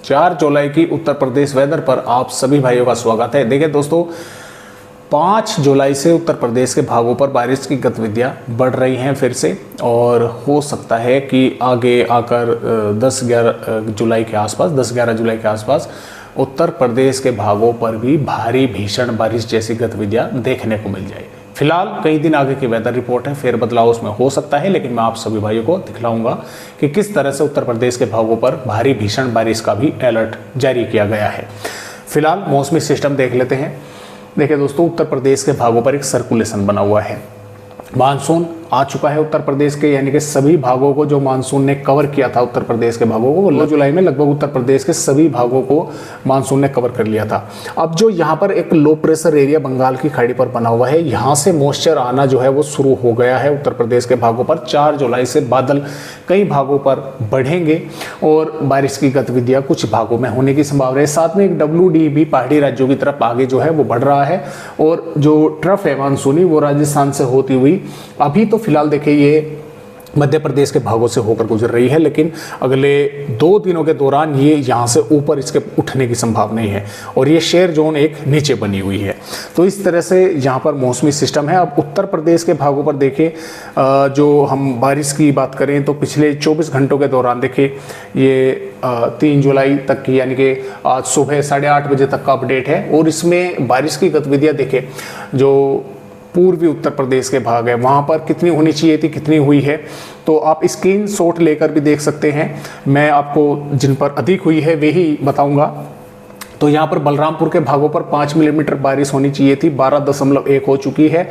4 जुलाई की उत्तर प्रदेश वेदर पर आप सभी भाइयों का स्वागत है। देखिए दोस्तों, 5 जुलाई से उत्तर प्रदेश के भागों पर बारिश की गतिविधियां बढ़ रही हैं फिर से, और हो सकता है कि आगे आकर 10-11 जुलाई के आसपास उत्तर प्रदेश के भागों पर भी भारी भीषण बारिश जैसी गतिविधियां देखने को मिल जाए। फिलहाल कई दिन आगे की वेदर रिपोर्ट है, फेर बदलाव उसमें हो सकता है, लेकिन मैं आप सभी भाइयों को दिखलाऊंगा कि किस तरह से उत्तर प्रदेश के भागों पर भारी भीषण बारिश का भी अलर्ट जारी किया गया है। फिलहाल मौसमी सिस्टम देख लेते हैं। देखिए दोस्तों, उत्तर प्रदेश के भागों पर एक सर्कुलेशन बना हुआ है। मानसून आ चुका है उत्तर प्रदेश के, यानी कि सभी भागों को जो मानसून ने कवर किया था उत्तर प्रदेश के भागों को, 9 जुलाई में लगभग उत्तर प्रदेश के सभी भागों को मानसून ने कवर कर लिया था। अब जो यहाँ पर एक लो प्रेशर एरिया बंगाल की खाड़ी पर बना हुआ है, यहाँ से मॉइस्चर आना जो है वो शुरू हो गया है उत्तर प्रदेश के भागों पर। 4 जुलाई से बादल कई भागों पर बढ़ेंगे और बारिश की गतिविधियां कुछ भागों में होने की संभावना है। साथ में एक WD भी पहाड़ी राज्यों की तरफ आगे जो है वो बढ़ रहा है, और जो ट्रफ है मानसूनी वो राजस्थान से होती हुई अभी तो फिलहाल देखिए ये मध्य प्रदेश के भागों से होकर गुजर रही है, लेकिन अगले 2 दिनों के दौरान ये यहाँ से ऊपर इसके उठने की संभावना है, और ये शेयर जोन एक नीचे बनी हुई है। तो इस तरह से यहाँ पर मौसमी सिस्टम है। अब उत्तर प्रदेश के भागों पर देखिए, जो हम बारिश की बात करें तो पिछले 24 घंटों के दौरान देखिए ये 3 जुलाई तक की, यानी कि आज सुबह 8:30 बजे तक का अपडेट है, और इसमें बारिश की गतिविधियाँ देखिए जो पूर्वी उत्तर प्रदेश के भाग है वहाँ पर कितनी होनी चाहिए थी, कितनी हुई है, तो आप स्क्रीनशॉट लेकर भी देख सकते हैं। मैं आपको जिन पर अधिक हुई है वे ही बताऊंगा। तो यहाँ पर बलरामपुर के भागों पर 5 मिलीमीटर बारिश होनी चाहिए थी, 12.1 हो चुकी है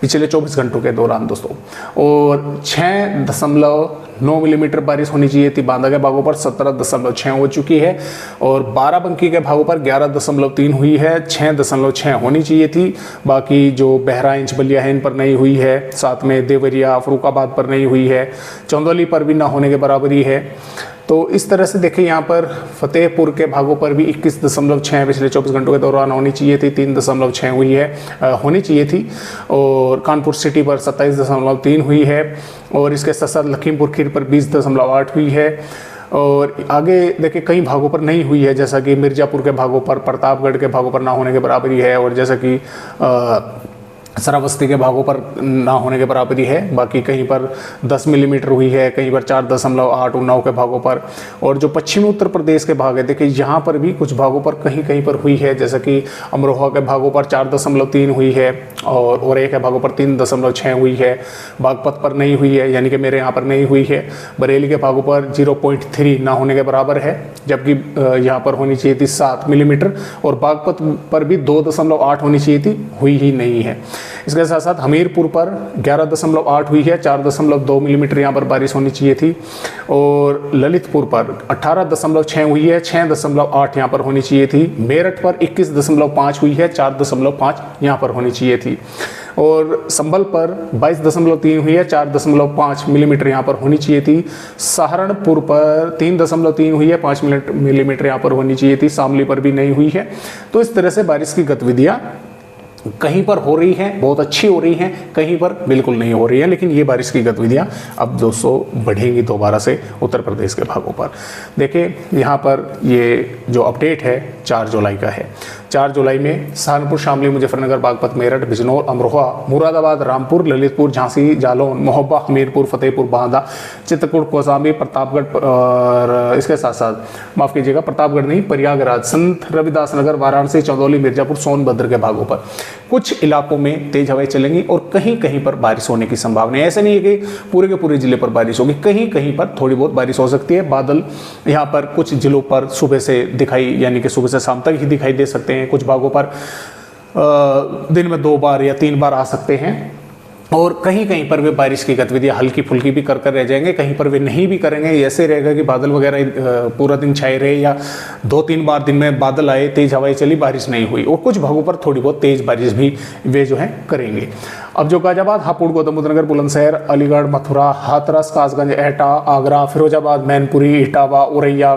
पिछले 24 घंटों के दौरान दोस्तों, और 6.9 मिलीमीटर बारिश होनी चाहिए थी बांदा के भागों पर, 17.6 हो चुकी है, और बाराबंकी के भागों पर 11.3 हुई है, 6.6 होनी चाहिए थी। बाकी जो बहराइच बलिया है इन पर नहीं हुई है, साथ में देवरिया फरुखाबाद पर नहीं हुई है, चंदौली पर भी ना होने के बराबरी है। तो इस तरह से देखिए यहाँ पर फतेहपुर के भागों पर भी 21.6 पिछले 24 घंटों के दौरान होनी चाहिए थी, 3.6 हुई है, होनी चाहिए थी, और कानपुर सिटी पर 27.3 हुई है, और इसके साथ साथ लखीमपुर खीर पर 20.8 हुई है। और आगे देखिए कई भागों पर नहीं हुई है, जैसा कि मिर्ज़ापुर के भागों पर, प्रतापगढ़ के भागों पर ना होने के बराबरी है, और जैसा कि श्रावस्ती के भागों पर ना होने के बराबरी है। बाकी कहीं पर 10 मिलीमीटर हुई है, कहीं पर 4.8 उन्नाव के भागों पर। और जो पश्चिमी उत्तर प्रदेश के भाग है देखिए यहाँ पर भी कुछ भागों पर कहीं कहीं पर हुई है, जैसे कि अमरोहा के भागों पर 4.3 हुई है, और औरैया के भागों पर 3.6 हुई है, बागपत पर नहीं हुई है, यानी कि मेरे यहाँ पर नहीं हुई है। बरेली के भागों पर 0.3 ना होने के बराबर है, जबकि यहाँ पर होनी चाहिए थी 7 मिलीमीटर, और बागपत पर भी 2.8 होनी चाहिए थी, हुई ही नहीं है। इसके साथ साथ हमीरपुर पर 11.8 हुई है, 4.2 मिलीमीटर यहाँ पर बारिश होनी चाहिए थी, और ललितपुर पर 18.6 हुई है, 6.8 यहाँ पर होनी चाहिए थी। मेरठ पर 21.5 हुई है, 4.5 यहाँ पर होनी चाहिए थी, और संभल पर 22.3 हुई है, 4.5 मिलीमीटर यहाँ पर होनी चाहिए थी। सहारनपुर पर 3.3 हुई है, 5 मिलीमीटर यहाँ पर होनी चाहिए थी। शामली पर भी नहीं हुई है। तो इस तरह से बारिश की गतिविधियाँ कहीं पर हो रही हैं, बहुत अच्छी हो रही हैं, कहीं पर बिल्कुल नहीं हो रही है, लेकिन ये बारिश की गतिविधियां अब दोस्तों बढ़ेंगी दोबारा से उत्तर प्रदेश के भागों पर। देखिए यहाँ पर ये जो अपडेट है 4 जुलाई का है। 4 जुलाई में सहारनपुर, शामली, मुजफ्फरनगर, बागपत, मेरठ, बिजनौर, अमरोहा, मुरादाबाद, रामपुर, ललितपुर, झांसी, जालौन, महोबा, हमीरपुर, फतेहपुर, बांदा, चित्रकूट, कौशाम्बी, प्रतापगढ़, और इसके साथ साथ माफ़ कीजिएगा प्रतापगढ़ नहीं, प्रयागराज, संत रविदास नगर, वाराणसी, चंदौली, मिर्जापुर, सोनभद्र के भागों पर कुछ इलाकों में तेज हवाएं चलेंगी, और कहीं कहीं पर बारिश होने की संभावना है। ऐसा नहीं है कि पूरे के पूरे जिले पर बारिश होगी, कहीं कहीं पर थोड़ी बहुत बारिश हो सकती है। बादल यहाँ पर कुछ जिलों पर सुबह से दिखाई, यानी कि सुबह से शाम तक ही दिखाई दे सकते हैं। कुछ भागों पर दिन में 2 बार या 3 बार आ सकते हैं, और कहीं कहीं पर वे बारिश की गतिविधियाँ हल्की फुल्की भी कर रह जाएंगे, कहीं पर वे नहीं भी करेंगे। ऐसे रहेगा कि बादल वगैरह पूरा दिन छाए रहे, या 2-3 बार दिन में बादल आए, तेज हवाएं चली, बारिश नहीं हुई, और कुछ भागों पर थोड़ी बहुत तेज बारिश भी वे जो है करेंगे। अब जो गाजियाबाद, हापुड़, गौतमबुद्धनगर, बुलंदशहर, अलीगढ़, मथुरा, हाथरस, कासगंज, एटा, आगरा, फिरोजाबाद, मैनपुरी, इटावा, औरैया,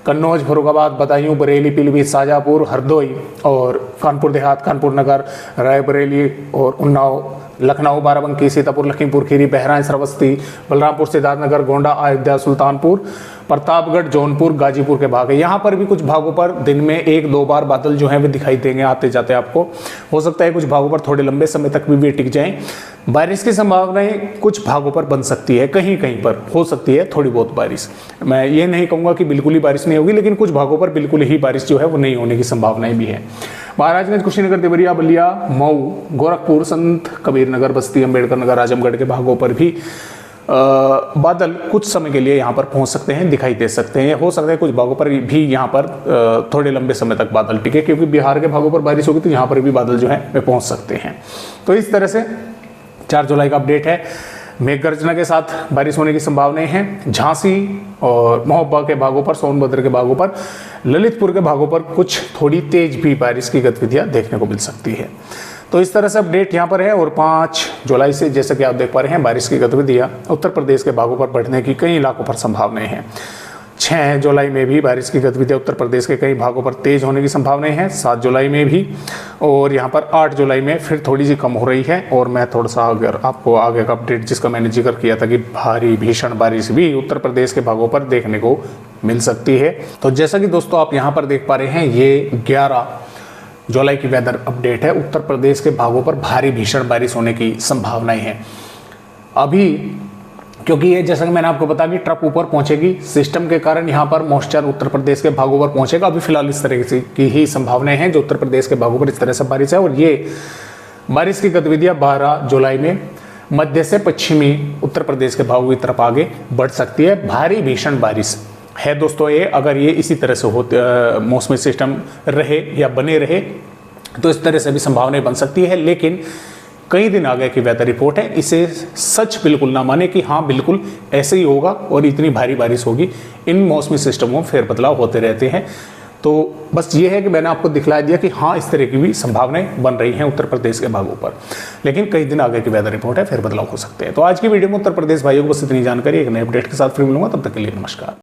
कन्नौज, फरुखाबाद, बदायूं, बरेली, पीलीभीत, शाजापुर, हरदोई, और कानपुर देहात, कानपुर नगर, रायबरेली और उन्नाव, लखनऊ, बाराबंकी, सीतापुर, लखीमपुर खीरी, बहराइच, श्रावस्ती, बलरामपुर, सिद्धार्थनगर, गोंडा, अयोध्या, सुल्तानपुर, प्रतापगढ़, जौनपुर, गाजीपुर के भाग है। यहाँ पर भी कुछ भागों पर दिन में 1-2 बार बादल जो है वे दिखाई देंगे आते जाते आपको। हो सकता है कुछ भागों पर थोड़े लंबे समय तक भी वे टिक जाएं। बारिश की संभावनाएं कुछ भागों पर बन सकती है, कहीं कहीं पर हो सकती है थोड़ी बहुत बारिश। मैं ये नहीं कहूँगा कि बिल्कुल ही बारिश नहीं होगी, लेकिन कुछ भागों पर बिल्कुल ही बारिश जो है वो नहीं होने की संभावनाएं भी है। महाराजगंज, कुशीनगर, देवरिया, बलिया, मऊ, गोरखपुर, संत कबीर नगर, बस्ती, अम्बेडकर नगर, आजमगढ़ के भागों पर भी बादल कुछ समय के लिए यहाँ पर पहुँच सकते हैं, दिखाई दे सकते हैं। हो सकता है कुछ भागों पर भी यहाँ पर थोड़े लंबे समय तक बादल टिके, क्योंकि बिहार के भागों पर बारिश होगी तो यहाँ पर भी बादल जो है वे पहुँच सकते हैं। तो इस तरह से 4 जुलाई का अपडेट है। मेघ गर्जना के साथ बारिश होने की संभावनाएं हैं। झांसी और महोबा के भागों पर, सोनभद्र के भागों पर, ललितपुर के भागों पर कुछ थोड़ी तेज भी बारिश की गतिविधियां देखने को मिल सकती है। तो इस तरह से अपडेट यहाँ पर है। और 5 जुलाई से जैसा कि आप देख पा रहे हैं, बारिश की गतिविधियां उत्तर प्रदेश के भागों पर बढ़ने की कई इलाकों पर संभावनाएं हैं। 6 जुलाई में भी बारिश की गतिविधियां उत्तर प्रदेश के कई भागों पर तेज होने की संभावनाएं हैं, 7 जुलाई में भी, और यहाँ पर 8 जुलाई में फिर थोड़ी सी कम हो रही है। और मैं थोड़ा सा अगर आपको आगे का अपडेट जिसका मैंने जिक्र किया था कि भारी भीषण बारिश भी उत्तर प्रदेश के भागों पर देखने को मिल सकती है। तो जैसा कि दोस्तों आप यहाँ पर देख पा रहे हैं, ये 11 जुलाई की वेदर अपडेट है। उत्तर प्रदेश के भागों पर भारी भीषण बारिश होने की संभावनाएं हैं। अभी क्योंकि ये जैसा कि मैंने आपको बताया कि ट्रफ ऊपर पहुंचेगी, सिस्टम के कारण यहाँ पर मॉइस्चर उत्तर प्रदेश के भागों पर पहुंचेगा। अभी फिलहाल इस तरह की ही संभावनाएं हैं जो उत्तर प्रदेश के भागों पर इस तरह से बारिश है। और ये बारिश की गतिविधियां 12 जुलाई में मध्य से पश्चिमी उत्तर प्रदेश के भागों की तरफ आगे बढ़ सकती है। भारी भीषण बारिश है दोस्तों ये, अगर ये इसी तरह से मौसमी सिस्टम रहे या बने रहे तो इस तरह से भी संभावनाएं बन सकती है। लेकिन कई दिन आगे की वेदर रिपोर्ट है, इसे सच बिल्कुल ना माने कि हाँ बिल्कुल ऐसे ही होगा और इतनी भारी बारिश होगी। इन मौसमी सिस्टमों में फेरबदलाव होते रहते हैं। तो बस ये है कि मैंने आपको दिखला दिया कि हाँ इस तरह की भी संभावनाएं बन रही हैं उत्तर प्रदेश के भागों पर, लेकिन कई दिन आगे की वेदर रिपोर्ट है, फेरबदलाव हो सकते हैं। तो आज की वीडियो में उत्तर प्रदेश भाइयों को बस इतनी जानकारी, एक नए अपडेट के साथ फिर मिलूंगा। तब तक के लिए नमस्कार।